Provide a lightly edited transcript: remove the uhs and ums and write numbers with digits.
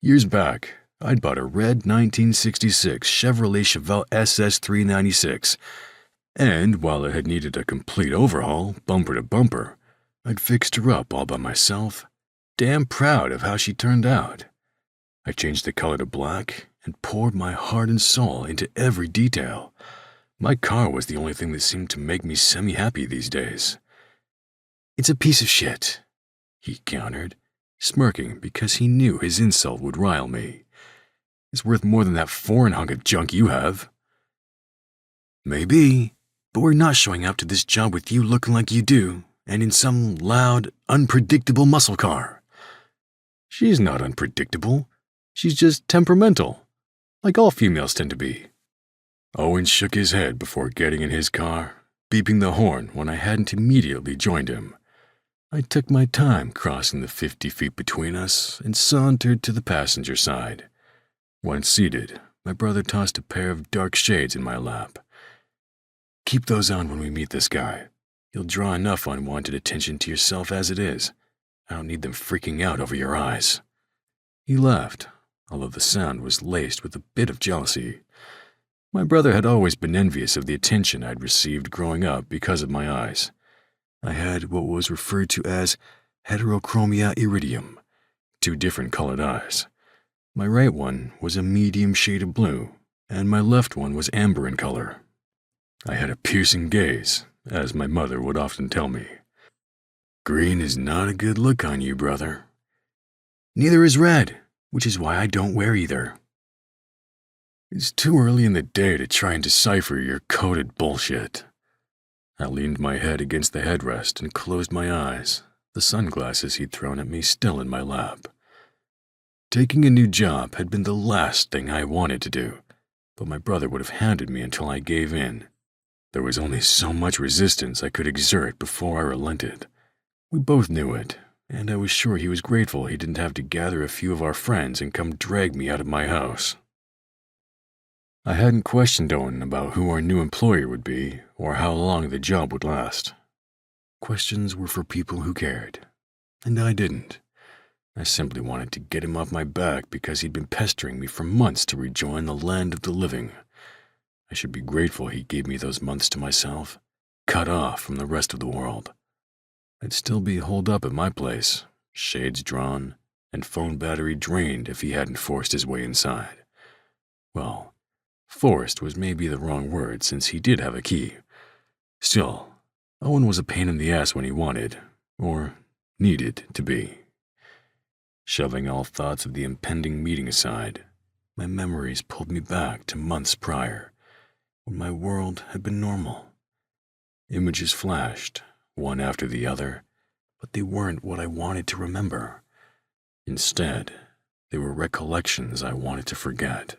Years back, I'd bought a red 1966 Chevrolet Chevelle SS 396, and while it had needed a complete overhaul, bumper to bumper, I'd fixed her up all by myself, damn proud of how she turned out. I changed the color to black and poured my heart and soul into every detail. My car was the only thing that seemed to make me semi-happy these days. "It's a piece of shit," he countered, smirking because he knew his insult would rile me. "It's worth more than that foreign hunk of junk you have." "Maybe, but we're not showing up to this job with you looking like you do, and in some loud, unpredictable muscle car." "She's not unpredictable. She's just temperamental, like all females tend to be." Owen shook his head before getting in his car, beeping the horn when I hadn't immediately joined him. I took my time crossing the 50 feet between us and sauntered to the passenger side. Once seated, my brother tossed a pair of dark shades in my lap. "Keep those on when we meet this guy. You'll draw enough unwanted attention to yourself as it is. I don't need them freaking out over your eyes." He laughed, although the sound was laced with a bit of jealousy. My brother had always been envious of the attention I'd received growing up because of my eyes. I had what was referred to as heterochromia iridium, 2 different colored eyes. My right one was a medium shade of blue, and my left one was amber in color. I had a piercing gaze, as my mother would often tell me. "Green is not a good look on you, brother." "Neither is red, which is why I don't wear either." "It's too early in the day to try and decipher your coded bullshit." I leaned my head against the headrest and closed my eyes, the sunglasses he'd thrown at me still in my lap. Taking a new job had been the last thing I wanted to do, but my brother would have hounded me until I gave in. There was only so much resistance I could exert before I relented. We both knew it, and I was sure he was grateful he didn't have to gather a few of our friends and come drag me out of my house. I hadn't questioned Owen about who our new employer would be or how long the job would last. Questions were for people who cared, and I didn't. I simply wanted to get him off my back because he'd been pestering me for months to rejoin the land of the living. I should be grateful he gave me those months to myself, cut off from the rest of the world. I'd still be holed up at my place, shades drawn, and phone battery drained if he hadn't forced his way inside. Well, forced was maybe the wrong word since he did have a key. Still, Owen was a pain in the ass when he wanted, or needed to be. Shoving all thoughts of the impending meeting aside, my memories pulled me back to months prior, when my world had been normal. Images flashed, one after the other, but they weren't what I wanted to remember. Instead, they were recollections I wanted to forget.